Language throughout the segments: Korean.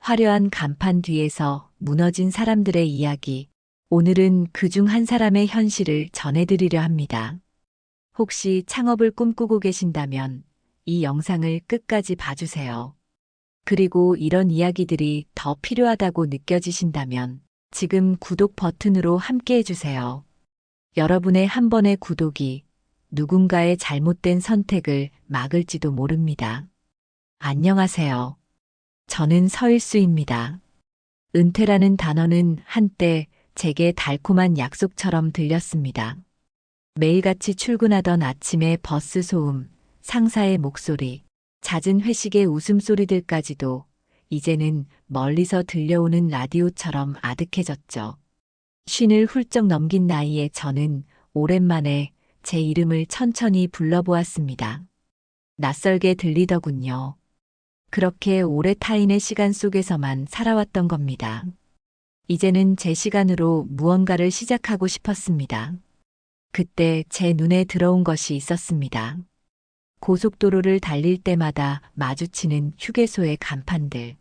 화려한 간판 뒤에서 무너진 사람들의 이야기. 오늘은 그중 한 사람의 현실을 전해드리려 합니다. 혹시 창업을 꿈꾸고 계신다면 이 영상을 끝까지 봐주세요. 그리고 이런 이야기들이 더 필요하다고 느껴지신다면 지금 구독 버튼으로 함께 해주세요. 여러분의 한 번의 구독이 누군가의 잘못된 선택을 막을지도 모릅니다. 안녕하세요. 저는 서일수입니다. 은퇴라는 단어는 한때 제게 달콤한 약속처럼 들렸습니다. 매일같이 출근하던 아침의 버스 소음, 상사의 목소리, 잦은 회식의 웃음소리들까지도 이제는 멀리서 들려오는 라디오처럼 아득해졌죠. 쉰을 훌쩍 넘긴 나이에 저는 오랜만에 제 이름을 천천히 불러보았습니다. 낯설게 들리더군요. 그렇게 오래 타인의 시간 속에서만 살아왔던 겁니다. 이제는 제 시간으로 무언가를 시작하고 싶었습니다. 그때 제 눈에 들어온 것이 있었습니다. 고속도로를 달릴 때마다 마주치는 휴게소의 간판들.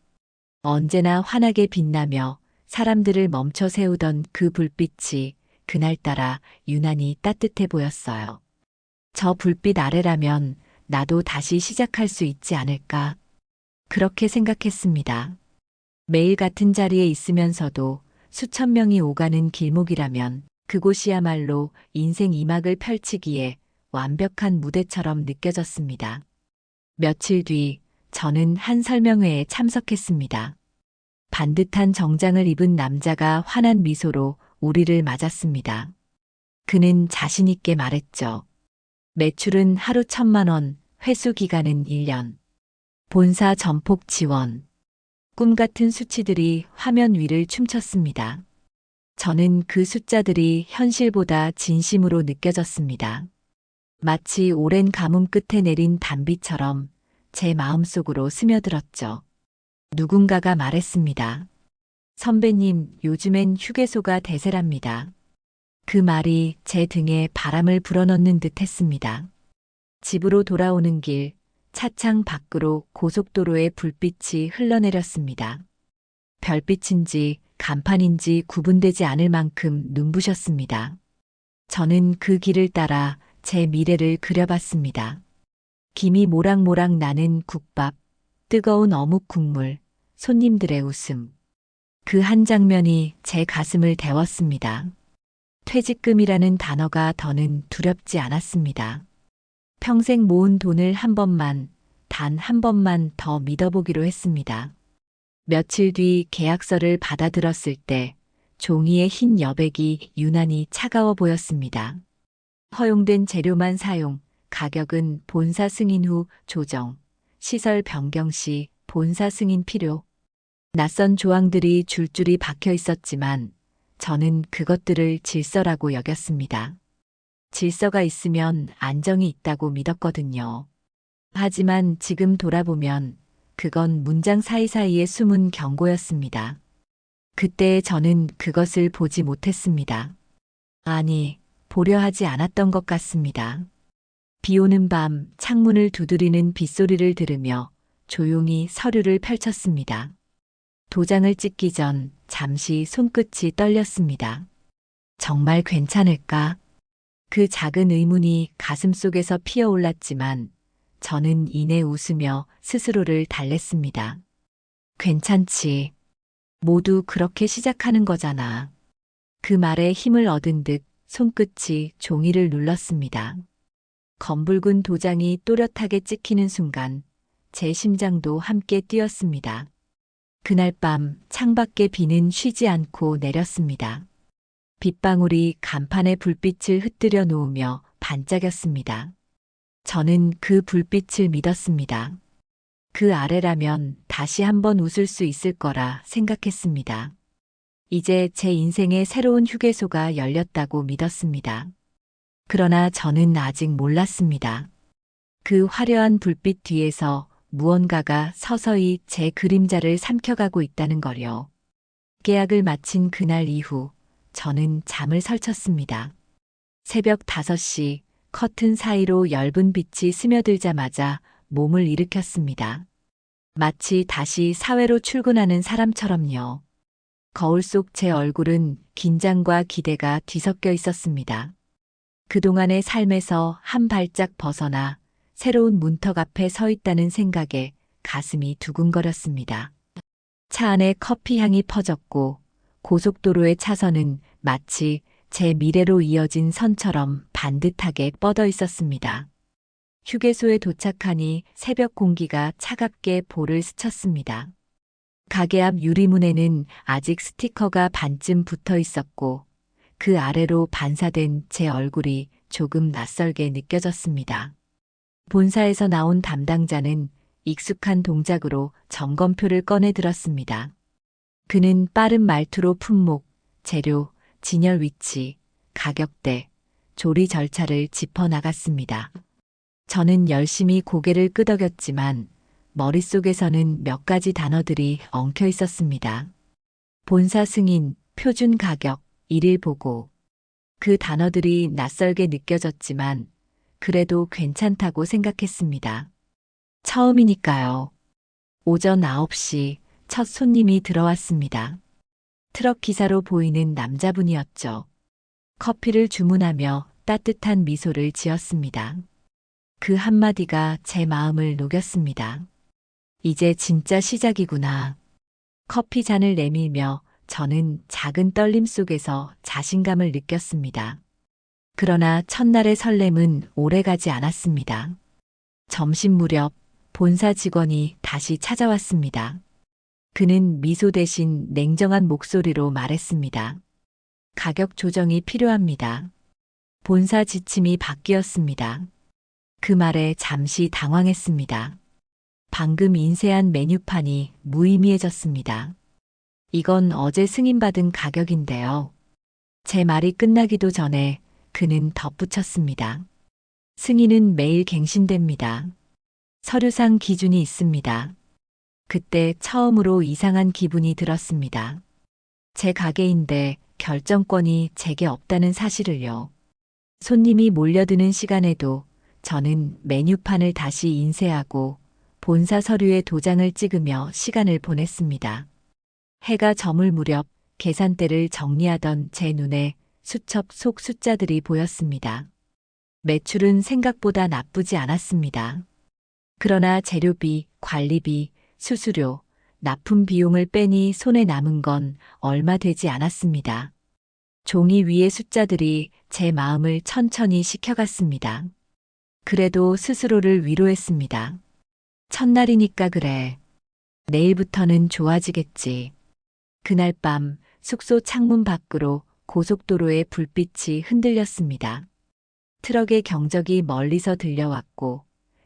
언제나 환하게 빛나며 사람들을 멈춰 세우던 그 불빛이 그날따라 유난히 따뜻해 보였어요. 저 불빛 아래라면 나도 다시 시작할 수 있지 않을까? 그렇게 생각했습니다. 매일 같은 자리에 있으면서도 수천 명이 오가는 길목이라면 그곳이야말로 인생 2막을 펼치기에 완벽한 무대처럼 느껴졌습니다. 며칠 뒤 저는 한 설명회에 참석했습니다. 반듯한 정장을 입은 남자가 환한 미소로 우리를 맞았습니다. 그는 자신 있게 말했죠. 매출은 하루 1,000만 원, 회수 기간은 1년. 본사 전폭 지원. 꿈 같은 수치들이 화면 위를 춤췄습니다. 저는 그 숫자들이 현실보다 진심으로 느껴졌습니다. 마치 오랜 가뭄 끝에 내린 단비처럼 제 마음속으로 스며들었죠. 누군가가 말했습니다. 선배님, 요즘엔 휴게소가 대세랍니다. 그 말이 제 등에 바람을 불어넣는 듯 했습니다. 집으로 돌아오는 길, 차창 밖으로 고속도로의 불빛이 흘러내렸습니다. 별빛인지 간판인지 구분되지 않을 만큼 눈부셨습니다. 저는 그 길을 따라 제 미래를 그려봤습니다. 김이 모락모락 나는 국밥, 뜨거운 어묵 국물, 손님들의 웃음. 그 한 장면이 제 가슴을 데웠습니다. 퇴직금이라는 단어가 더는 두렵지 않았습니다. 평생 모은 돈을 한 번만, 단 한 번만 더 믿어보기로 했습니다. 며칠 뒤 계약서를 받아들었을 때 종이의 흰 여백이 유난히 차가워 보였습니다. 허용된 재료만 사용, 가격은 본사 승인 후 조정, 시설 변경 시 본사 승인 필요. 낯선 조항들이 줄줄이 박혀 있었지만 저는 그것들을 질서라고 여겼습니다. 질서가 있으면 안정이 있다고 믿었거든요. 하지만 지금 돌아보면 그건 문장 사이사이의 숨은 경고였습니다. 그때 저는 그것을 보지 못했습니다. 아니, 보려 하지 않았던 것 같습니다. 비 오는 밤 창문을 두드리는 빗소리를 들으며 조용히 서류를 펼쳤습니다. 도장을 찍기 전 잠시 손끝이 떨렸습니다. 정말 괜찮을까? 그 작은 의문이 가슴속에서 피어올랐지만 저는 이내 웃으며 스스로를 달랬습니다. 괜찮지. 모두 그렇게 시작하는 거잖아. 그 말에 힘을 얻은 듯 손끝이 종이를 눌렀습니다. 검붉은 도장이 또렷하게 찍히는 순간 제 심장도 함께 뛰었습니다. 그날 밤 창밖에 비는 쉬지 않고 내렸습니다. 빗방울이 간판의 불빛을 흩뜨려 놓으며 반짝였습니다. 저는 그 불빛을 믿었습니다. 그 아래라면 다시 한번 웃을 수 있을 거라 생각했습니다. 이제 제 인생의 새로운 휴게소가 열렸다고 믿었습니다. 그러나 저는 아직 몰랐습니다. 그 화려한 불빛 뒤에서 무언가가 서서히 제 그림자를 삼켜가고 있다는 걸요. 계약을 마친 그날 이후 저는 잠을 설쳤습니다. 새벽 5시 커튼 사이로 엷은 빛이 스며들자마자 몸을 일으켰습니다. 마치 다시 사회로 출근하는 사람처럼요. 거울 속 제 얼굴은 긴장과 기대가 뒤섞여 있었습니다. 그동안의 삶에서 한 발짝 벗어나 새로운 문턱 앞에 서 있다는 생각에 가슴이 두근거렸습니다. 차 안에 커피 향이 퍼졌고 고속도로의 차선은 마치 제 미래로 이어진 선처럼 반듯하게 뻗어 있었습니다. 휴게소에 도착하니 새벽 공기가 차갑게 볼을 스쳤습니다. 가게 앞 유리문에는 아직 스티커가 반쯤 붙어 있었고 그 아래로 반사된 제 얼굴이 조금 낯설게 느껴졌습니다. 본사에서 나온 담당자는 익숙한 동작으로 점검표를 꺼내 들었습니다. 그는 빠른 말투로 품목, 재료, 진열 위치, 가격대, 조리 절차를 짚어 나갔습니다. 저는 열심히 고개를 끄덕였지만 머릿속에서는 몇 가지 단어들이 엉켜 있었습니다. 본사 승인, 표준 가격, 일일 보고. 그 단어들이 낯설게 느껴졌지만 그래도 괜찮다고 생각했습니다. 처음이니까요. 오전 9시 첫 손님이 들어왔습니다. 트럭 기사로 보이는 남자분이었죠. 커피를 주문하며 따뜻한 미소를 지었습니다. 그 한마디가 제 마음을 녹였습니다. 이제 진짜 시작이구나. 커피 잔을 내밀며 저는 작은 떨림 속에서 자신감을 느꼈습니다. 그러나 첫날의 설렘은 오래가지 않았습니다. 점심 무렵 본사 직원이 다시 찾아왔습니다. 그는 미소 대신 냉정한 목소리로 말했습니다. 가격 조정이 필요합니다. 본사 지침이 바뀌었습니다. 그 말에 잠시 당황했습니다. 방금 인쇄한 메뉴판이 무의미해졌습니다. 이건 어제 승인받은 가격인데요. 제 말이 끝나기도 전에 그는 덧붙였습니다. 승인은 매일 갱신됩니다. 서류상 기준이 있습니다. 그때 처음으로 이상한 기분이 들었습니다. 제 가게인데 결정권이 제게 없다는 사실을요. 손님이 몰려드는 시간에도 저는 메뉴판을 다시 인쇄하고 본사 서류에 도장을 찍으며 시간을 보냈습니다. 해가 저물 무렵 계산대를 정리하던 제 눈에 수첩 속 숫자들이 보였습니다. 매출은 생각보다 나쁘지 않았습니다. 그러나 재료비, 관리비, 수수료, 납품 비용을 빼니 손에 남은 건 얼마 되지 않았습니다. 종이 위의 숫자들이 제 마음을 천천히 식혀갔습니다. 그래도 스스로를 위로했습니다. 첫날이니까 그래. 내일부터는 좋아지겠지. 그날 밤 숙소 창문 밖으로 고속도로의 불빛이 흔들렸습니다. 트럭의 경적이 멀리서 들려왔고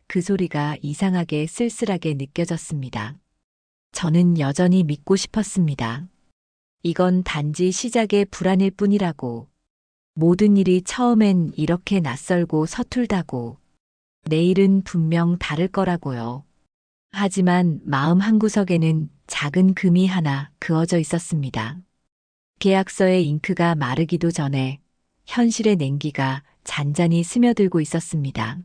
그 소리가 이상하게 쓸쓸하게 느껴졌습니다. 저는 여전히 믿고 싶었습니다. 이건 단지 시작의 불안일 뿐이라고. 모든 일이 처음엔 이렇게 낯설고 서툴다고. 내일은 분명 다를 거라고요. 하지만 마음 한구석에는 작은 금이 하나 그어져 있었습니다. 계약서의 잉크가 마르기도 전에 현실의 냉기가 잔잔히 스며들고 있었습니다.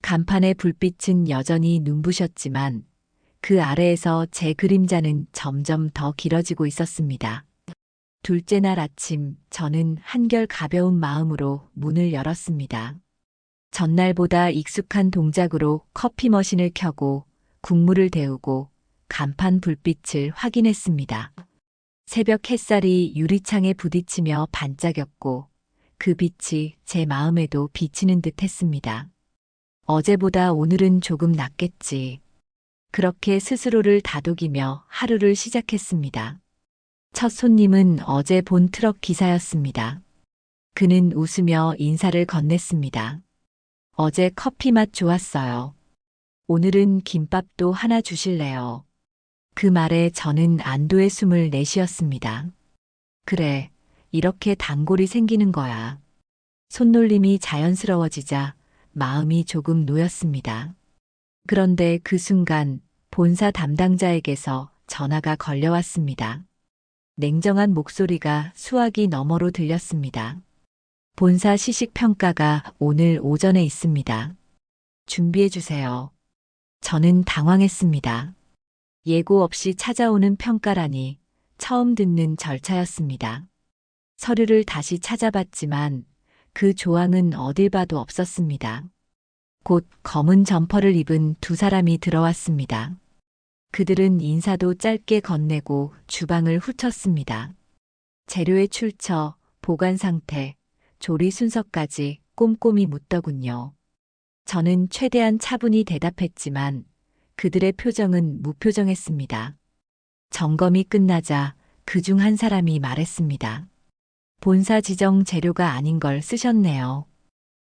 간판의 불빛은 여전히 눈부셨지만 그 아래에서 제 그림자는 점점 더 길어지고 있었습니다. 둘째 날 아침 저는 한결 가벼운 마음으로 문을 열었습니다. 전날보다 익숙한 동작으로 커피 머신을 켜고 국물을 데우고 간판 불빛을 확인했습니다. 새벽 햇살이 유리창에 부딪히며 반짝였고 그 빛이 제 마음에도 비치는 듯 했습니다. 어제보다 오늘은 조금 낫겠지. 그렇게 스스로를 다독이며 하루를 시작했습니다. 첫 손님은 어제 본 트럭 기사였습니다. 그는 웃으며 인사를 건넸습니다. 어제 커피 맛 좋았어요. 오늘은 김밥도 하나 주실래요? 그 말에 저는 안도의 숨을 내쉬었습니다. 그래, 이렇게 단골이 생기는 거야. 손놀림이 자연스러워지자 마음이 조금 놓였습니다. 그런데 그 순간 본사 담당자에게서 전화가 걸려왔습니다. 냉정한 목소리가 수화기 너머로 들렸습니다. 본사 시식평가가 오늘 오전에 있습니다. 준비해 주세요. 저는 당황했습니다. 예고 없이 찾아오는 평가라니 처음 듣는 절차였습니다. 서류를 다시 찾아봤지만 그 조항은 어딜 봐도 없었습니다. 곧 검은 점퍼를 입은 두 사람이 들어왔습니다. 그들은 인사도 짧게 건네고 주방을 훑었습니다. 재료의 출처, 보관 상태, 조리 순서까지 꼼꼼히 묻더군요. 저는 최대한 차분히 대답했지만 그들의 표정은 무표정했습니다. 점검이 끝나자 그중 한 사람이 말했습니다. 본사 지정 재료가 아닌 걸 쓰셨네요.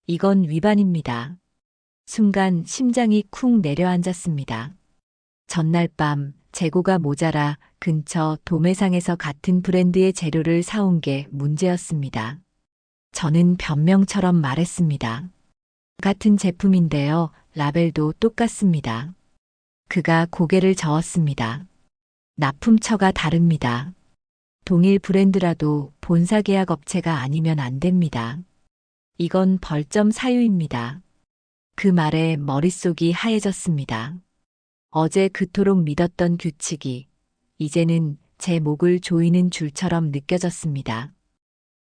이건 위반입니다. 순간 심장이 쿵 내려앉았습니다. 전날 밤 재고가 모자라 근처 도매상에서 같은 브랜드의 재료를 사온 게 문제였습니다. 저는 변명처럼 말했습니다. 같은 제품인데요. 라벨도 똑같습니다. 그가 고개를 저었습니다. 납품처가 다릅니다. 동일 브랜드라도 본사 계약 업체가 아니면 안 됩니다. 이건 벌점 사유입니다. 그 말에 머릿속이 하얘졌습니다. 어제 그토록 믿었던 규칙이 이제는 제 목을 조이는 줄처럼 느껴졌습니다.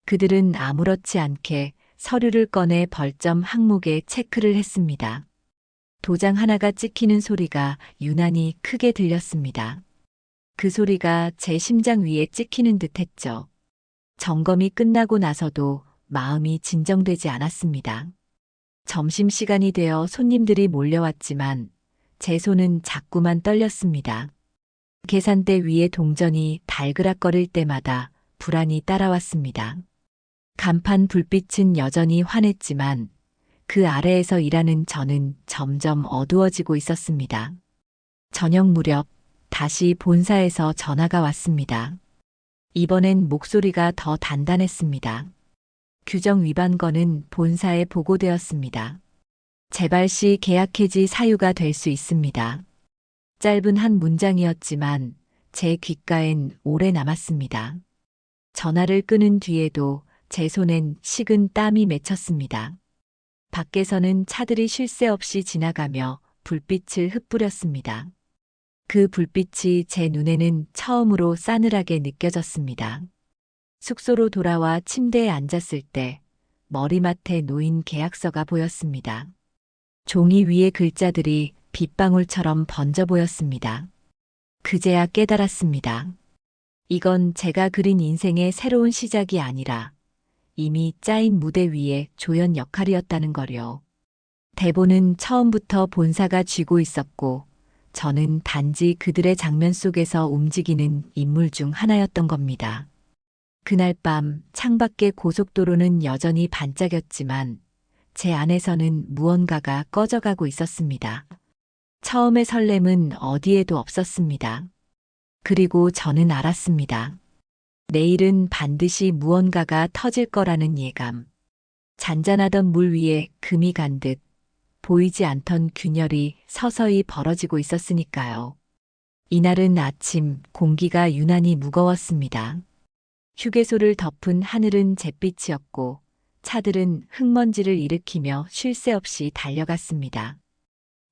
그들은 아무렇지 않게 서류를 꺼내 벌점 항목에 체크를 했습니다. 도장 하나가 찍히는 소리가 유난히 크게 들렸습니다. 그 소리가 제 심장 위에 찍히는 듯 했죠. 점검이 끝나고 나서도 마음이 진정되지 않았습니다. 점심시간이 되어 손님들이 몰려왔지만 제 손은 자꾸만 떨렸습니다. 계산대 위에 동전이 달그락거릴 때마다 불안이 따라왔습니다. 간판 불빛은 여전히 환했지만 그 아래에서 일하는 저는 점점 어두워지고 있었습니다. 저녁 무렵 다시 본사에서 전화가 왔습니다. 이번엔 목소리가 더 단단했습니다. 규정 위반 건은 본사에 보고되었습니다. 재발 시 계약 해지 사유가 될 수 있습니다. 짧은 한 문장이었지만 제 귓가엔 오래 남았습니다. 전화를 끊은 뒤에도 제 손엔 식은 땀이 맺혔습니다. 밖에서는 차들이 쉴 새 없이 지나가며 불빛을 흩뿌렸습니다. 그 불빛이 제 눈에는 처음으로 싸늘하게 느껴졌습니다. 숙소로 돌아와 침대에 앉았을 때 머리맡에 놓인 계약서가 보였습니다. 종이 위의 글자들이 빗방울처럼 번져 보였습니다. 그제야 깨달았습니다. 이건 제가 그린 인생의 새로운 시작이 아니라 이미 짜인 무대 위의 조연 역할이었다는 거요. 대본은 처음부터 본사가 쥐고 있었고 저는 단지 그들의 장면 속에서 움직이는 인물 중 하나였던 겁니다. 그날 밤 창밖의 고속도로는 여전히 반짝였지만 제 안에서는 무언가가 꺼져가고 있었습니다. 처음의 설렘은 어디에도 없었습니다. 그리고 저는 알았습니다. 내일은 반드시 무언가가 터질 거라는 예감. 잔잔하던 물 위에 금이 간 듯 보이지 않던 균열이 서서히 벌어지고 있었으니까요. 이날은 아침 공기가 유난히 무거웠습니다. 휴게소를 덮은 하늘은 잿빛이었고 차들은 흙먼지를 일으키며 쉴 새 없이 달려갔습니다.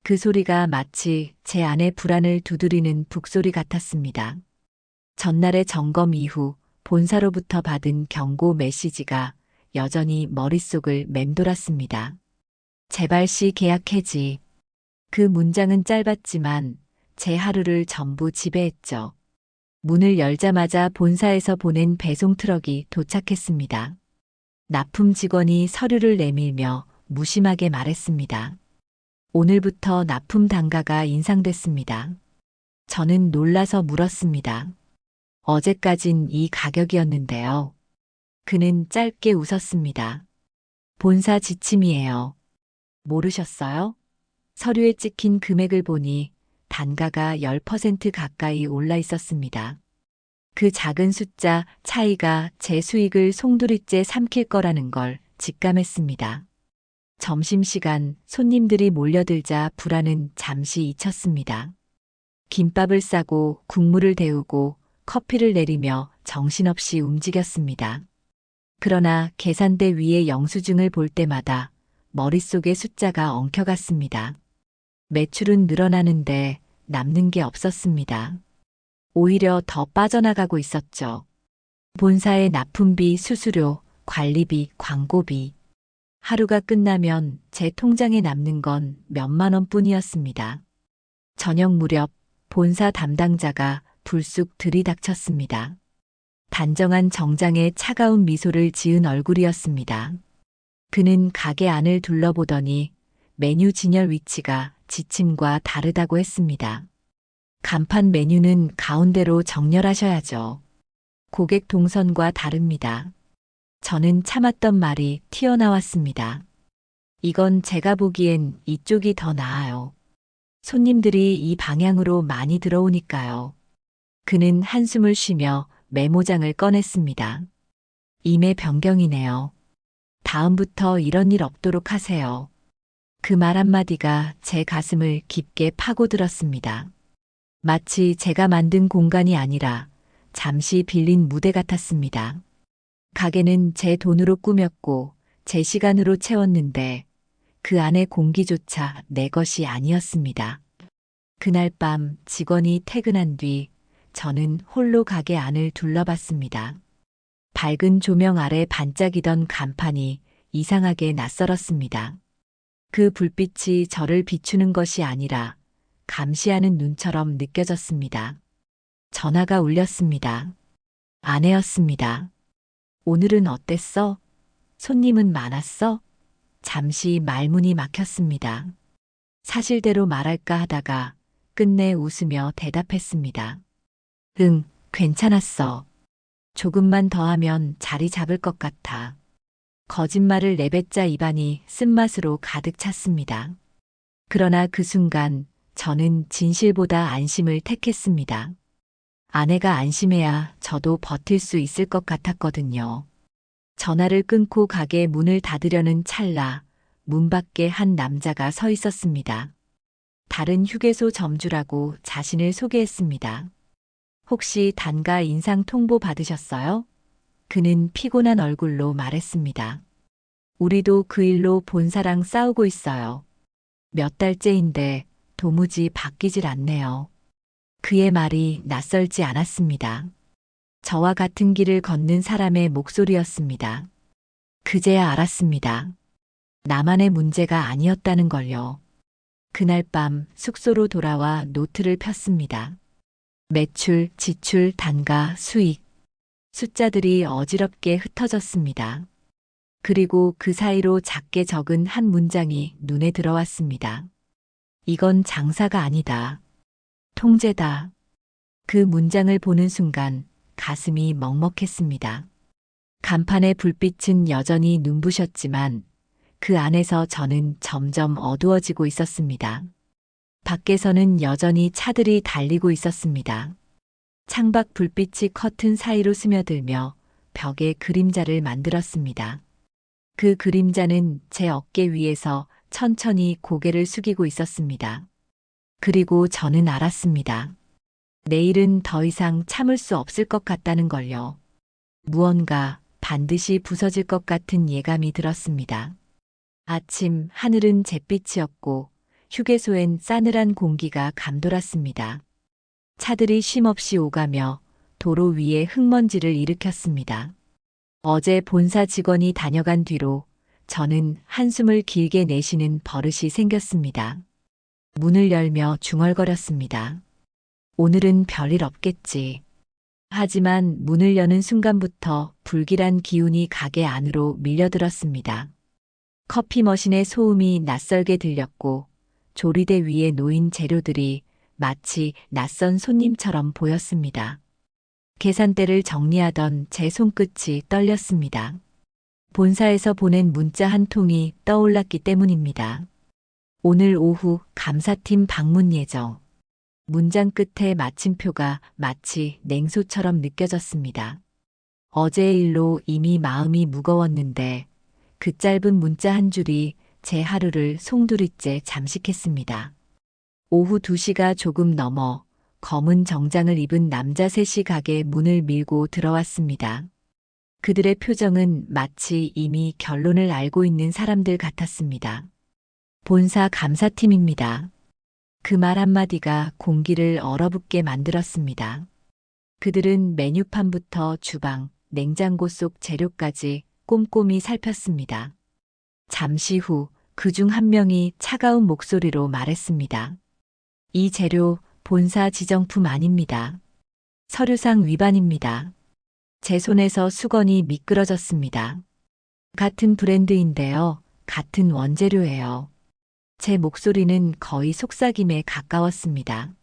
그 소리가 마치 제 안의 불안을 두드리는 북소리 같았습니다. 전날의 점검 이후 본사로부터 받은 경고 메시지가 여전히 머릿속을 맴돌았습니다. 재발 시 계약 해지. 그 문장은 짧았지만 제 하루를 전부 지배했죠. 문을 열자마자 본사에서 보낸 배송 트럭이 도착했습니다. 납품 직원이 서류를 내밀며 무심하게 말했습니다. 오늘부터 납품 단가가 인상됐습니다. 저는 놀라서 물었습니다. 어제까진 이 가격이었는데요. 그는 짧게 웃었습니다. 본사 지침이에요. 모르셨어요? 서류에 찍힌 금액을 보니 단가가 10% 가까이 올라 있었습니다. 그 작은 숫자 차이가 제 수익을 송두리째 삼킬 거라는 걸 직감했습니다. 점심시간 손님들이 몰려들자 불안은 잠시 잊혔습니다. 김밥을 싸고 국물을 데우고 커피를 내리며 정신없이 움직였습니다. 그러나 계산대 위의 영수증을 볼 때마다 머릿속에 숫자가 엉켜갔습니다. 매출은 늘어나는데 남는 게 없었습니다. 오히려 더 빠져나가고 있었죠. 본사의 납품비, 수수료, 관리비, 광고비. 하루가 끝나면 제 통장에 남는 건 몇만 원뿐이었습니다. 저녁 무렵 본사 담당자가 불쑥 들이닥쳤습니다. 단정한 정장에 차가운 미소를 지은 얼굴이었습니다. 그는 가게 안을 둘러보더니 메뉴 진열 위치가 지침과 다르다고 했습니다. 간판 메뉴는 가운데로 정렬하셔야죠. 고객 동선과 다릅니다. 저는 참았던 말이 튀어나왔습니다. 이건 제가 보기엔 이쪽이 더 나아요. 손님들이 이 방향으로 많이 들어오니까요. 그는 한숨을 쉬며 메모장을 꺼냈습니다. 임의 변경이네요. 다음부터 이런 일 없도록 하세요. 그 말 한마디가 제 가슴을 깊게 파고들었습니다. 마치 제가 만든 공간이 아니라 잠시 빌린 무대 같았습니다. 가게는 제 돈으로 꾸몄고 제 시간으로 채웠는데 그 안의 공기조차 내 것이 아니었습니다. 그날 밤 직원이 퇴근한 뒤 저는 홀로 가게 안을 둘러봤습니다. 밝은 조명 아래 반짝이던 간판이 이상하게 낯설었습니다. 그 불빛이 저를 비추는 것이 아니라 감시하는 눈처럼 느껴졌습니다. 전화가 울렸습니다. 아내였습니다. 오늘은 어땠어? 손님은 많았어? 잠시 말문이 막혔습니다. 사실대로 말할까 하다가 끝내 웃으며 대답했습니다. 응, 괜찮았어. 조금만 더 하면 자리 잡을 것 같아. 거짓말을 내뱉자 입안이 쓴맛으로 가득 찼습니다. 그러나 그 순간 저는 진실보다 안심을 택했습니다. 아내가 안심해야 저도 버틸 수 있을 것 같았거든요. 전화를 끊고 가게 문을 닫으려는 찰나 문 밖에 한 남자가 서 있었습니다. 다른 휴게소 점주라고 자신을 소개했습니다. 혹시 단가 인상 통보 받으셨어요? 그는 피곤한 얼굴로 말했습니다. 우리도 그 일로 본사랑 싸우고 있어요. 몇 달째인데 도무지 바뀌질 않네요. 그의 말이 낯설지 않았습니다. 저와 같은 길을 걷는 사람의 목소리였습니다. 그제야 알았습니다. 나만의 문제가 아니었다는 걸요. 그날 밤 숙소로 돌아와 노트를 폈습니다. 매출, 지출, 단가, 수익. 숫자들이 어지럽게 흩어졌습니다. 그리고 그 사이로 작게 적은 한 문장이 눈에 들어왔습니다. 이건 장사가 아니다. 통제다. 그 문장을 보는 순간 가슴이 먹먹했습니다. 간판의 불빛은 여전히 눈부셨지만 그 안에서 저는 점점 어두워지고 있었습니다. 밖에서는 여전히 차들이 달리고 있었습니다. 창밖 불빛이 커튼 사이로 스며들며 벽에 그림자를 만들었습니다. 그 그림자는 제 어깨 위에서 천천히 고개를 숙이고 있었습니다. 그리고 저는 알았습니다. 내일은 더 이상 참을 수 없을 것 같다는 걸요. 무언가 반드시 부서질 것 같은 예감이 들었습니다. 아침 하늘은 잿빛이었고 휴게소엔 싸늘한 공기가 감돌았습니다. 차들이 쉼없이 오가며 도로 위에 흙먼지를 일으켰습니다. 어제 본사 직원이 다녀간 뒤로 저는 한숨을 길게 내쉬는 버릇이 생겼습니다. 문을 열며 중얼거렸습니다. 오늘은 별일 없겠지. 하지만 문을 여는 순간부터 불길한 기운이 가게 안으로 밀려들었습니다. 커피 머신의 소음이 낯설게 들렸고 조리대 위에 놓인 재료들이 마치 낯선 손님처럼 보였습니다. 계산대를 정리하던 제 손끝이 떨렸습니다. 본사에서 보낸 문자 한 통이 떠올랐기 때문입니다. 오늘 오후 감사팀 방문 예정. 문장 끝에 마침표가 마치 냉소처럼 느껴졌습니다. 어제의 일로 이미 마음이 무거웠는데 그 짧은 문자 한 줄이 제 하루를 송두리째 잠식했습니다. 오후 2시가 조금 넘어 검은 정장을 입은 남자 셋이 가게 문을 밀고 들어왔습니다. 그들의 표정은 마치 이미 결론을 알고 있는 사람들 같았습니다. 본사 감사팀입니다. 그 말 한마디가 공기를 얼어붙게 만들었습니다. 그들은 메뉴판부터 주방, 냉장고 속 재료까지 꼼꼼히 살폈습니다. 잠시 후 그 중 한 명이 차가운 목소리로 말했습니다. 이 재료 본사 지정품 아닙니다. 서류상 위반입니다. 제 손에서 수건이 미끄러졌습니다. 같은 브랜드인데요. 같은 원재료예요. 제 목소리는 거의 속삭임에 가까웠습니다.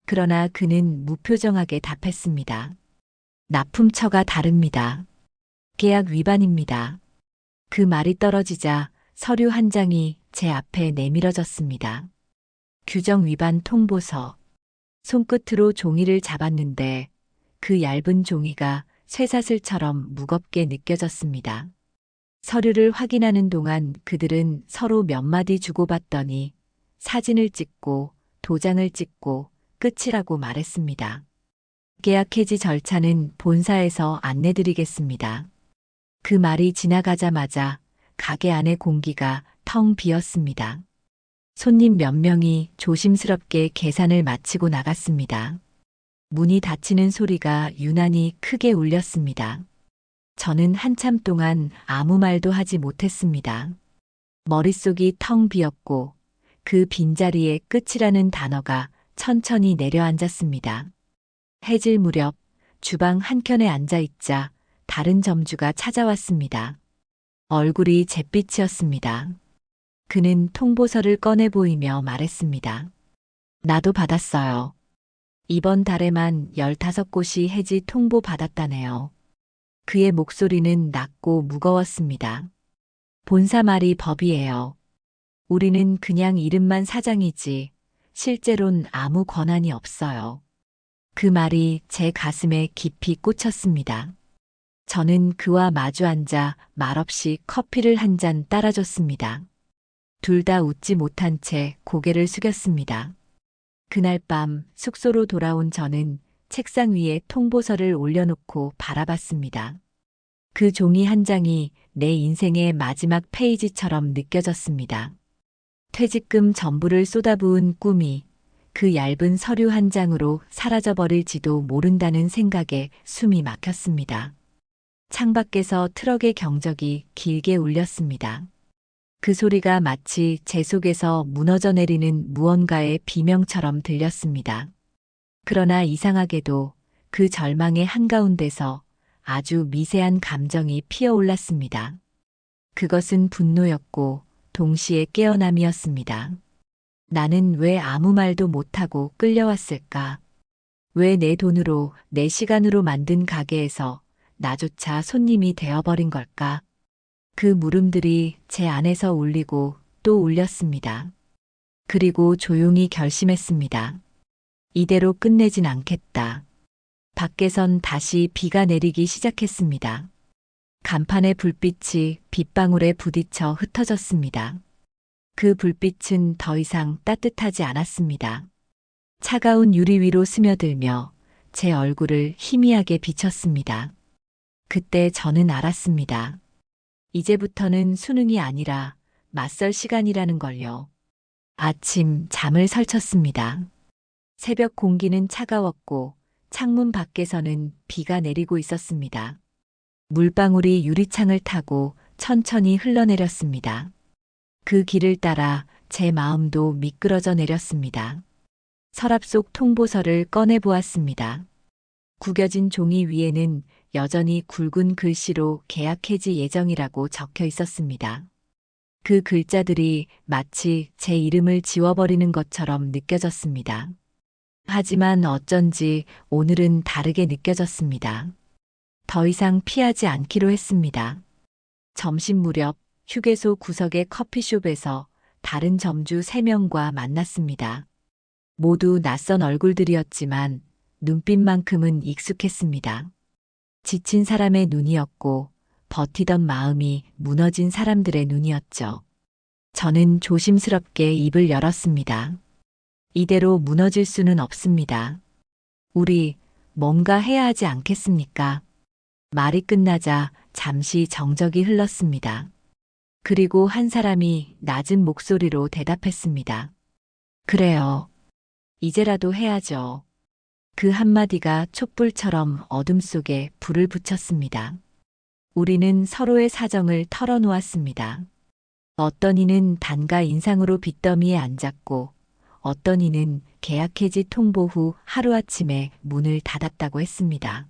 그러나 그는 무표정하게 답했습니다. 납품처가 다릅니다. 계약 위반입니다. 그 말이 떨어지자 서류 한 장이 제 앞에 내밀어졌습니다. 규정 위반 통보서. 손끝으로 종이를 잡았는데 그 얇은 종이가 쇠사슬처럼 무겁게 느껴졌습니다. 서류를 확인하는 동안 그들은 서로 몇 마디 주고받더니 사진을 찍고 도장을 찍고 끝이라고 말했습니다. 계약 해지 절차는 본사에서 안내드리겠습니다. 그 말이 지나가자마자 가게 안의 공기가 텅 비었습니다. 손님 몇 명이 조심스럽게 계산을 마치고 나갔습니다. 문이 닫히는 소리가 유난히 크게 울렸습니다. 저는 한참 동안 아무 말도 하지 못했습니다. 머릿속이 텅 비었고 그 빈자리에 끝이라는 단어가 천천히 내려앉았습니다. 해질 무렵 주방 한켠에 앉아있자 다른 점주가 찾아왔습니다. 얼굴이 잿빛이었습니다. 그는 통보서를 꺼내 보이며 말했습니다. 나도 받았어요. 이번 달에만 15곳이 해지 통보 받았다네요. 그의 목소리는 낮고 무거웠습니다. 본사 말이 법이에요. 우리는 그냥 이름만 사장이지 실제론 아무 권한이 없어요. 그 말이 제 가슴에 깊이 꽂혔습니다. 저는 그와 마주 앉아 말없이 커피를 한 잔 따라줬습니다. 둘 다 웃지 못한 채 고개를 숙였습니다. 그날 밤 숙소로 돌아온 저는 책상 위에 통보서를 올려놓고 바라봤습니다. 그 종이 한 장이 내 인생의 마지막 페이지처럼 느껴졌습니다. 퇴직금 전부를 쏟아부은 꿈이 그 얇은 서류 한 장으로 사라져버릴지도 모른다는 생각에 숨이 막혔습니다. 창밖에서 트럭의 경적이 길게 울렸습니다. 그 소리가 마치 제 속에서 무너져 내리는 무언가의 비명처럼 들렸습니다. 그러나 이상하게도 그 절망의 한가운데서 아주 미세한 감정이 피어올랐습니다. 그것은 분노였고 동시에 깨어남이었습니다. 나는 왜 아무 말도 못하고 끌려왔을까? 왜 내 돈으로 내 시간으로 만든 가게에서 나조차 손님이 되어버린 걸까? 그 물음들이 제 안에서 울리고 또 울렸습니다. 그리고 조용히 결심했습니다. 이대로 끝내진 않겠다. 밖에선 다시 비가 내리기 시작했습니다. 간판의 불빛이 빗방울에 부딪혀 흩어졌습니다. 그 불빛은 더 이상 따뜻하지 않았습니다. 차가운 유리 위로 스며들며 제 얼굴을 희미하게 비쳤습니다. 그때 저는 알았습니다. 이제부터는 수능이 아니라 맞설 시간이라는 걸요. 아침 잠을 설쳤습니다. 새벽 공기는 차가웠고 창문 밖에서는 비가 내리고 있었습니다. 물방울이 유리창을 타고 천천히 흘러내렸습니다. 그 길을 따라 제 마음도 미끄러져 내렸습니다. 서랍 속 통보서를 꺼내 보았습니다. 구겨진 종이 위에는 여전히 굵은 글씨로 계약 해지 예정이라고 적혀 있었습니다. 그 글자들이 마치 제 이름을 지워버리는 것처럼 느껴졌습니다. 하지만 어쩐지 오늘은 다르게 느껴졌습니다. 더 이상 피하지 않기로 했습니다. 점심 무렵 휴게소 구석의 커피숍에서 다른 점주 3명과 만났습니다. 모두 낯선 얼굴들이었지만 눈빛만큼은 익숙했습니다. 지친 사람의 눈이었고 버티던 마음이 무너진 사람들의 눈이었죠. 저는 조심스럽게 입을 열었습니다. 이대로 무너질 수는 없습니다. 우리 뭔가 해야 하지 않겠습니까? 말이 끝나자 잠시 정적이 흘렀습니다. 그리고 한 사람이 낮은 목소리로 대답했습니다. 그래요. 이제라도 해야죠. 그 한마디가 촛불처럼 어둠 속에 불을 붙였습니다. 우리는 서로의 사정을 털어놓았습니다. 어떤 이는 단가 인상으로 빚더미에 앉았고, 어떤 이는 계약 해지 통보 후 하루아침에 문을 닫았다고 했습니다.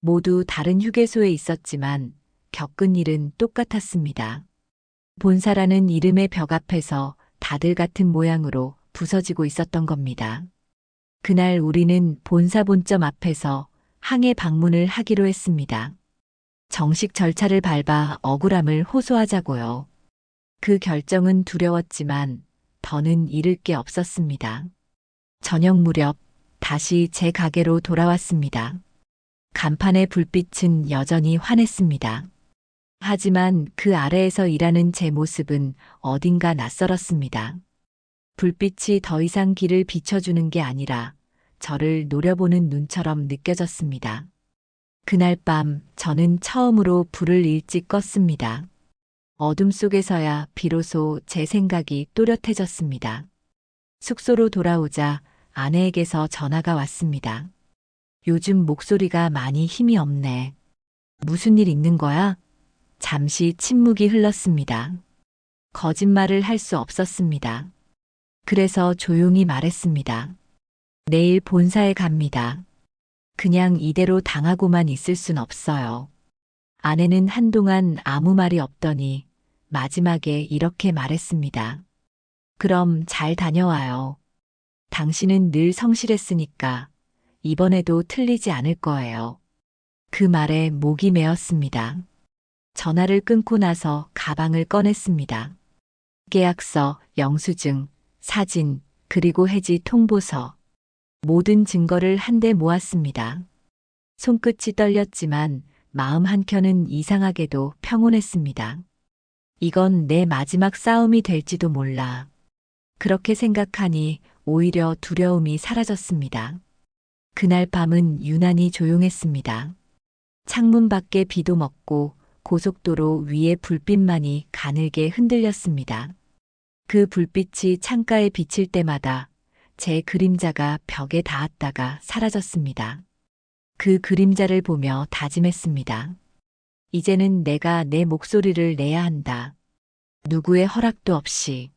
모두 다른 휴게소에 있었지만 겪은 일은 똑같았습니다. 본사라는 이름의 벽 앞에서 다들 같은 모양으로 부서지고 있었던 겁니다. 그날 우리는 본사 본점 앞에서 항해 방문을 하기로 했습니다. 정식 절차를 밟아 억울함을 호소하자고요. 그 결정은 두려웠지만 더는 잃을 게 없었습니다. 저녁 무렵 다시 제 가게로 돌아왔습니다. 간판의 불빛은 여전히 환했습니다. 하지만 그 아래에서 일하는 제 모습은 어딘가 낯설었습니다. 불빛이 더 이상 길을 비춰주는 게 아니라 저를 노려보는 눈처럼 느껴졌습니다. 그날 밤 저는 처음으로 불을 일찍 껐습니다. 어둠 속에서야 비로소 제 생각이 또렷해졌습니다. 숙소로 돌아오자 아내에게서 전화가 왔습니다. 요즘 목소리가 많이 힘이 없네. 무슨 일 있는 거야? 잠시 침묵이 흘렀습니다. 거짓말을 할 수 없었습니다. 그래서 조용히 말했습니다. 내일 본사에 갑니다. 그냥 이대로 당하고만 있을 순 없어요. 아내는 한동안 아무 말이 없더니 마지막에 이렇게 말했습니다. 그럼 잘 다녀와요. 당신은 늘 성실했으니까 이번에도 틀리지 않을 거예요. 그 말에 목이 메었습니다. 전화를 끊고 나서 가방을 꺼냈습니다. 계약서, 영수증, 사진, 그리고 해지 통보서. 모든 증거를 한데 모았습니다. 손끝이 떨렸지만 마음 한켠은 이상하게도 평온했습니다. 이건 내 마지막 싸움이 될지도 몰라. 그렇게 생각하니 오히려 두려움이 사라졌습니다. 그날 밤은 유난히 조용했습니다. 창문 밖에 비도 먹고 고속도로 위에 불빛만이 가늘게 흔들렸습니다. 그 불빛이 창가에 비칠 때마다 제 그림자가 벽에 닿았다가 사라졌습니다. 그 그림자를 보며 다짐했습니다. 이제는 내가 내 목소리를 내야 한다. 누구의 허락도 없이.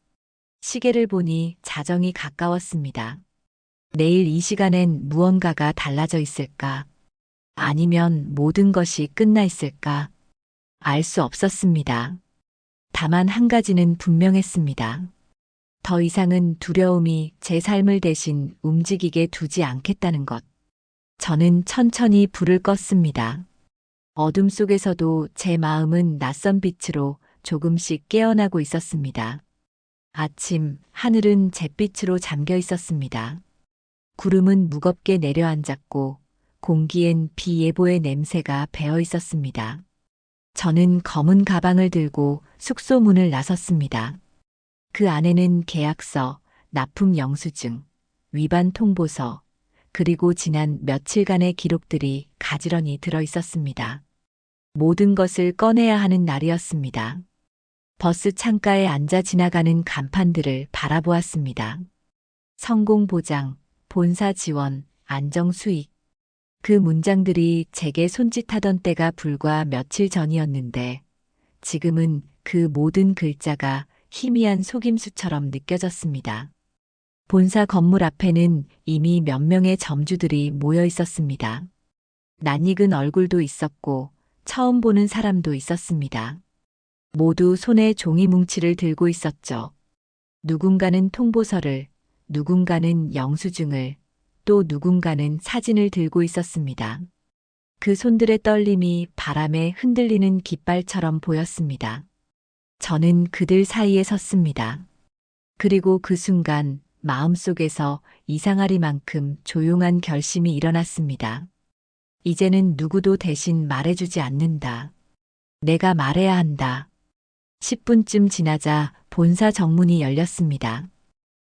시계를 보니 자정이 가까웠습니다. 내일 이 시간엔 무언가가 달라져 있을까? 아니면 모든 것이 끝나 있을까? 알 수 없었습니다. 다만 한 가지는 분명했습니다. 더 이상은 두려움이 제 삶을 대신 움직이게 두지 않겠다는 것. 저는 천천히 불을 껐습니다. 어둠 속에서도 제 마음은 낯선 빛으로 조금씩 깨어나고 있었습니다. 아침, 하늘은 잿빛으로 잠겨 있었습니다. 구름은 무겁게 내려앉았고 공기엔 비 예보의 냄새가 배어 있었습니다. 저는 검은 가방을 들고 숙소 문을 나섰습니다. 그 안에는 계약서, 납품 영수증, 위반 통보서, 그리고 지난 며칠간의 기록들이 가지런히 들어 있었습니다. 모든 것을 꺼내야 하는 날이었습니다. 버스 창가에 앉아 지나가는 간판들을 바라보았습니다. 성공 보장, 본사 지원, 안정 수익. 그 문장들이 제게 손짓하던 때가 불과 며칠 전이었는데 지금은 그 모든 글자가 희미한 속임수처럼 느껴졌습니다. 본사 건물 앞에는 이미 몇 명의 점주들이 모여 있었습니다. 낯익은 얼굴도 있었고 처음 보는 사람도 있었습니다. 모두 손에 종이 뭉치를 들고 있었죠. 누군가는 통보서를, 누군가는 영수증을, 또 누군가는 사진을 들고 있었습니다. 그 손들의 떨림이 바람에 흔들리는 깃발처럼 보였습니다. 저는 그들 사이에 섰습니다. 그리고 그 순간 마음속에서 이상하리만큼 조용한 결심이 일어났습니다. 이제는 누구도 대신 말해주지 않는다. 내가 말해야 한다. 10분쯤 지나자 본사 정문이 열렸습니다.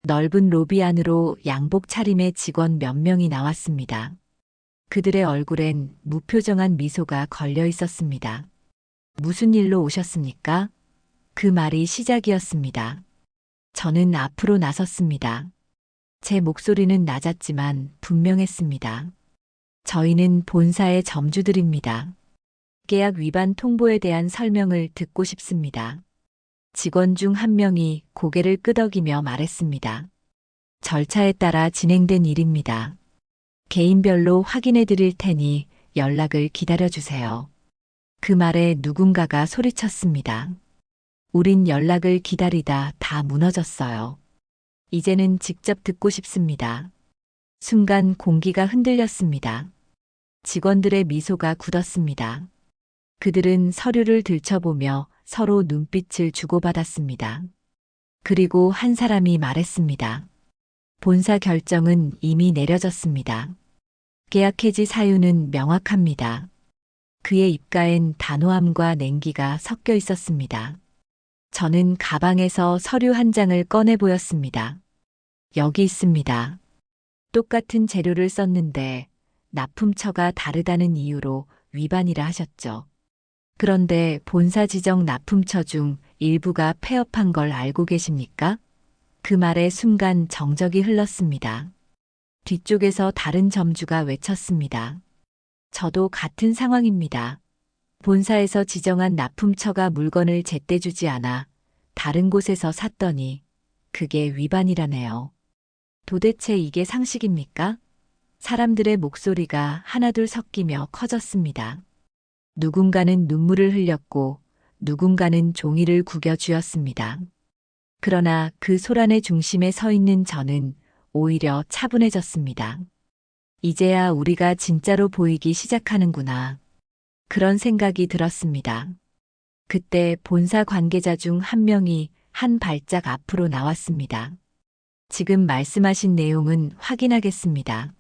넓은 로비 안으로 양복 차림의 직원 몇 명이 나왔습니다. 그들의 얼굴엔 무표정한 미소가 걸려 있었습니다. 무슨 일로 오셨습니까? 그 말이 시작이었습니다. 저는 앞으로 나섰습니다. 제 목소리는 낮았지만 분명했습니다. 저희는 본사의 점주들입니다. 계약 위반 통보에 대한 설명을 듣고 싶습니다. 직원 중 한 명이 고개를 끄덕이며 말했습니다. 절차에 따라 진행된 일입니다. 개인별로 확인해 드릴 테니 연락을 기다려 주세요. 그 말에 누군가가 소리쳤습니다. 우린 연락을 기다리다 다 무너졌어요. 이제는 직접 듣고 싶습니다. 순간 공기가 흔들렸습니다. 직원들의 미소가 굳었습니다. 그들은 서류를 들춰보며 서로 눈빛을 주고받았습니다. 그리고 한 사람이 말했습니다. 본사 결정은 이미 내려졌습니다. 계약 해지 사유는 명확합니다. 그의 입가엔 단호함과 냉기가 섞여 있었습니다. 저는 가방에서 서류 한 장을 꺼내 보였습니다. 여기 있습니다. 똑같은 재료를 썼는데 납품처가 다르다는 이유로 위반이라 하셨죠. 그런데 본사 지정 납품처 중 일부가 폐업한 걸 알고 계십니까? 그 말에 순간 정적이 흘렀습니다. 뒤쪽에서 다른 점주가 외쳤습니다. 저도 같은 상황입니다. 본사에서 지정한 납품처가 물건을 제때 주지 않아 다른 곳에서 샀더니 그게 위반이라네요. 도대체 이게 상식입니까? 사람들의 목소리가 하나둘 섞이며 커졌습니다. 누군가는 눈물을 흘렸고 누군가는 종이를 구겨 쥐었습니다. 그러나 그 소란의 중심에 서 있는 저는 오히려 차분해졌습니다. 이제야 우리가 진짜로 보이기 시작하는구나. 그런 생각이 들었습니다. 그때 본사 관계자 중 한 명이 한 발짝 앞으로 나왔습니다. 지금 말씀하신 내용은 확인하겠습니다.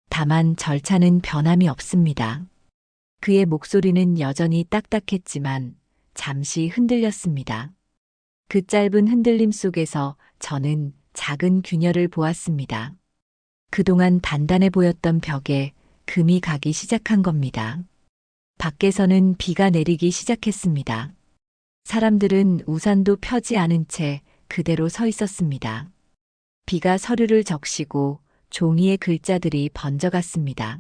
다만 절차는 변함이 없습니다. 그의 목소리는 여전히 딱딱했지만 잠시 흔들렸습니다. 그 짧은 흔들림 속에서 저는 작은 균열을 보았습니다. 그동안 단단해 보였던 벽에 금이 가기 시작한 겁니다. 밖에서는 비가 내리기 시작했습니다. 사람들은 우산도 펴지 않은 채 그대로 서 있었습니다. 비가 서류를 적시고 종이에 글자들이 번져갔습니다.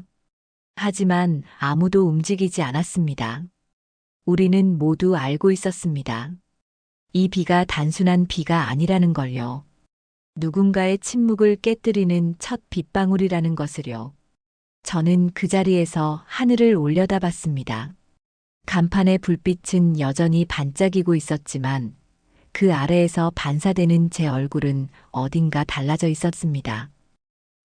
하지만 아무도 움직이지 않았습니다. 우리는 모두 알고 있었습니다. 이 비가 단순한 비가 아니라는 걸요. 누군가의 침묵을 깨뜨리는 첫 빗방울이라는 것을요. 저는 그 자리에서 하늘을 올려다봤습니다. 간판의 불빛은 여전히 반짝이고 있었지만 그 아래에서 반사되는 제 얼굴은 어딘가 달라져 있었습니다.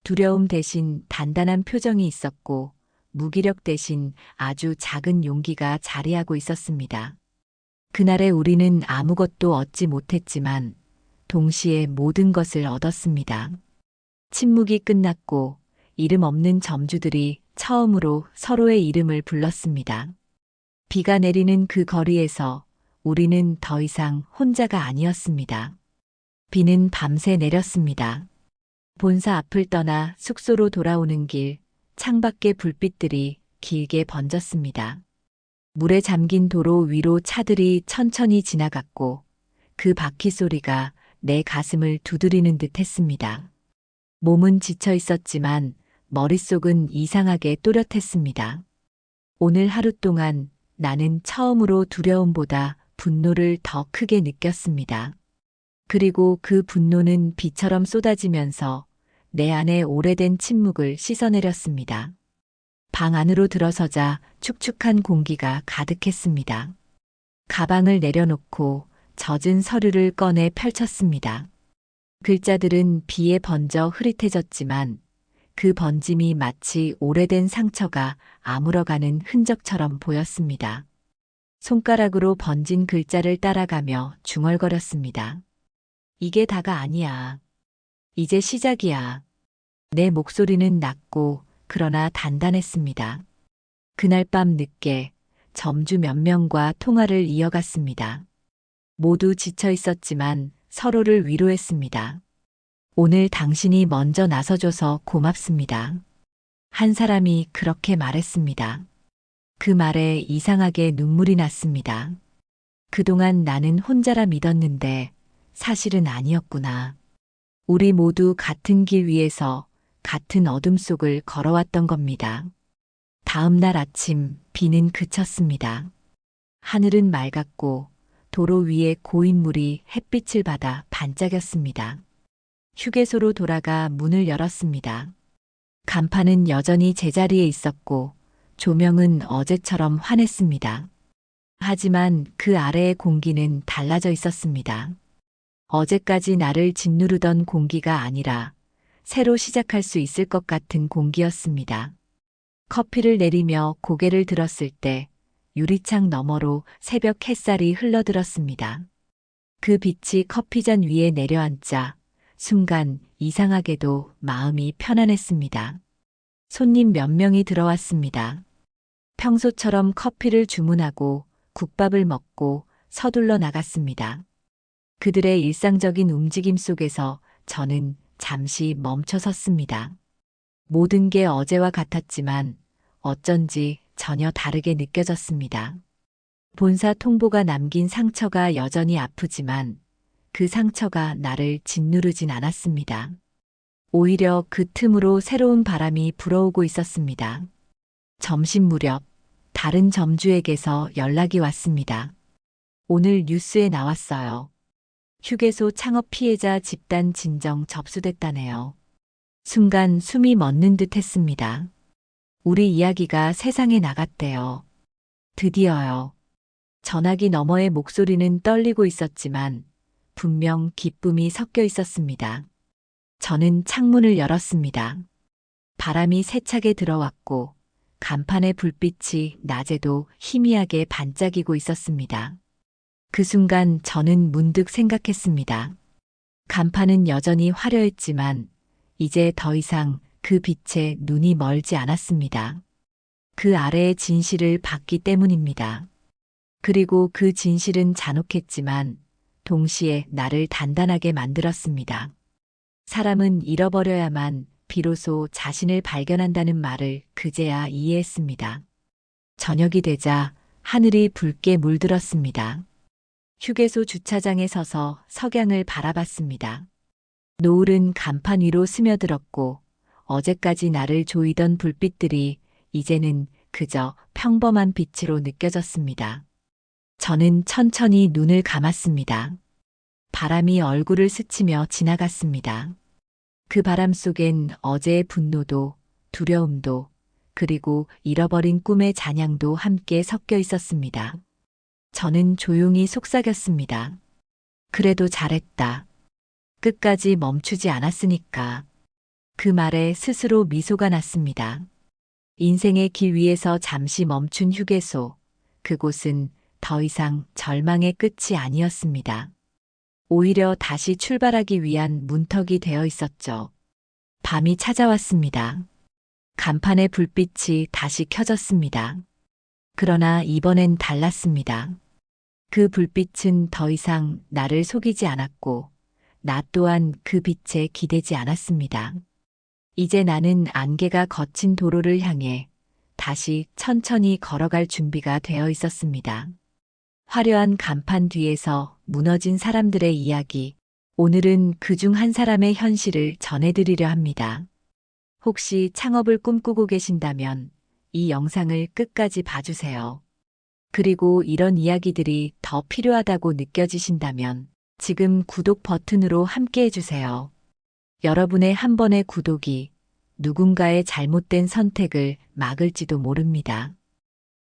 두려움 대신 단단한 표정이 있었고 무기력 대신 아주 작은 용기가 자리하고 있었습니다. 그날의 우리는 아무것도 얻지 못했지만 동시에 모든 것을 얻었습니다. 침묵이 끝났고 이름 없는 점주들이 처음으로 서로의 이름을 불렀습니다. 비가 내리는 그 거리에서 우리는 더 이상 혼자가 아니었습니다. 비는 밤새 내렸습니다. 본사 앞을 떠나 숙소로 돌아오는 길, 창밖의 불빛들이 길게 번졌습니다. 물에 잠긴 도로 위로 차들이 천천히 지나갔고 그 바퀴 소리가 내 가슴을 두드리는 듯 했습니다. 몸은 지쳐 있었지만 머릿속은 이상하게 또렷했습니다. 오늘 하루 동안 나는 처음으로 두려움보다 분노를 더 크게 느꼈습니다. 그리고 그 분노는 비처럼 쏟아지면서 내 안에 오래된 침묵을 씻어내렸습니다. 방 안으로 들어서자 축축한 공기가 가득했습니다. 가방을 내려놓고 젖은 서류를 꺼내 펼쳤습니다. 글자들은 비에 번져 흐릿해졌지만 그 번짐이 마치 오래된 상처가 아물어가는 흔적처럼 보였습니다. 손가락으로 번진 글자를 따라가며 중얼거렸습니다. 이게 다가 아니야. 이제 시작이야. 내 목소리는 낮고 그러나 단단했습니다. 그날 밤 늦게 점주 몇 명과 통화를 이어갔습니다. 모두 지쳐 있었지만 서로를 위로했습니다. 오늘 당신이 먼저 나서줘서 고맙습니다. 한 사람이 그렇게 말했습니다. 그 말에 이상하게 눈물이 났습니다. 그동안 나는 혼자라 믿었는데 사실은 아니었구나. 우리 모두 같은 길 위에서 같은 어둠 속을 걸어왔던 겁니다. 다음 날 아침 비는 그쳤습니다. 하늘은 맑았고 도로 위에 고인 물이 햇빛을 받아 반짝였습니다. 휴게소로 돌아가 문을 열었습니다. 간판은 여전히 제자리에 있었고 조명은 어제처럼 환했습니다. 하지만 그 아래의 공기는 달라져 있었습니다. 어제까지 나를 짓누르던 공기가 아니라 새로 시작할 수 있을 것 같은 공기였습니다. 커피를 내리며 고개를 들었을 때 유리창 너머로 새벽 햇살이 흘러들었습니다. 그 빛이 커피잔 위에 내려앉자 순간 이상하게도 마음이 편안했습니다. 손님 몇 명이 들어왔습니다. 평소처럼 커피를 주문하고 국밥을 먹고 서둘러 나갔습니다. 그들의 일상적인 움직임 속에서 저는 잠시 멈춰 섰습니다. 모든 게 어제와 같았지만 어쩐지 전혀 다르게 느껴졌습니다. 본사 통보가 남긴 상처가 여전히 아프지만 그 상처가 나를 짓누르진 않았습니다. 오히려 그 틈으로 새로운 바람이 불어오고 있었습니다. 점심 무렵 다른 점주에게서 연락이 왔습니다. 오늘 뉴스에 나왔어요. 휴게소 창업 피해자 집단 진정 접수됐다네요. 순간 숨이 멎는 듯 했습니다. 우리 이야기가 세상에 나갔대요. 드디어요. 전화기 너머의 목소리는 떨리고 있었지만 분명 기쁨이 섞여 있었습니다. 저는 창문을 열었습니다. 바람이 세차게 들어왔고 간판의 불빛이 낮에도 희미하게 반짝이고 있었습니다. 그 순간 저는 문득 생각했습니다. 간판은 여전히 화려했지만 이제 더 이상 그 빛에 눈이 멀지 않았습니다. 그 아래의 진실을 봤기 때문입니다. 그리고 그 진실은 잔혹했지만 동시에 나를 단단하게 만들었습니다. 사람은 잃어버려야만 비로소 자신을 발견한다는 말을 그제야 이해했습니다. 저녁이 되자 하늘이 붉게 물들었습니다. 휴게소 주차장에 서서 석양을 바라봤습니다. 노을은 간판 위로 스며들었고 어제까지 나를 조이던 불빛들이 이제는 그저 평범한 빛으로 느껴졌습니다. 저는 천천히 눈을 감았습니다. 바람이 얼굴을 스치며 지나갔습니다. 그 바람 속엔 어제의 분노도 두려움도 그리고 잃어버린 꿈의 잔향도 함께 섞여 있었습니다. 저는 조용히 속삭였습니다. 그래도 잘했다. 끝까지 멈추지 않았으니까. 그 말에 스스로 미소가 났습니다. 인생의 길 위에서 잠시 멈춘 휴게소. 그곳은 더 이상 절망의 끝이 아니었습니다. 오히려 다시 출발하기 위한 문턱이 되어 있었죠. 밤이 찾아왔습니다. 간판의 불빛이 다시 켜졌습니다. 그러나 이번엔 달랐습니다. 그 불빛은 더 이상 나를 속이지 않았고 나 또한 그 빛에 기대지 않았습니다. 이제 나는 안개가 거친 도로를 향해 다시 천천히 걸어갈 준비가 되어 있었습니다. 화려한 간판 뒤에서 무너진 사람들의 이야기. 오늘은 그중 한 사람의 현실을 전해드리려 합니다. 혹시 창업을 꿈꾸고 계신다면 이 영상을 끝까지 봐주세요. 그리고 이런 이야기들이 더 필요하다고 느껴지신다면 지금 구독 버튼으로 함께 해주세요. 여러분의 한 번의 구독이 누군가의 잘못된 선택을 막을지도 모릅니다.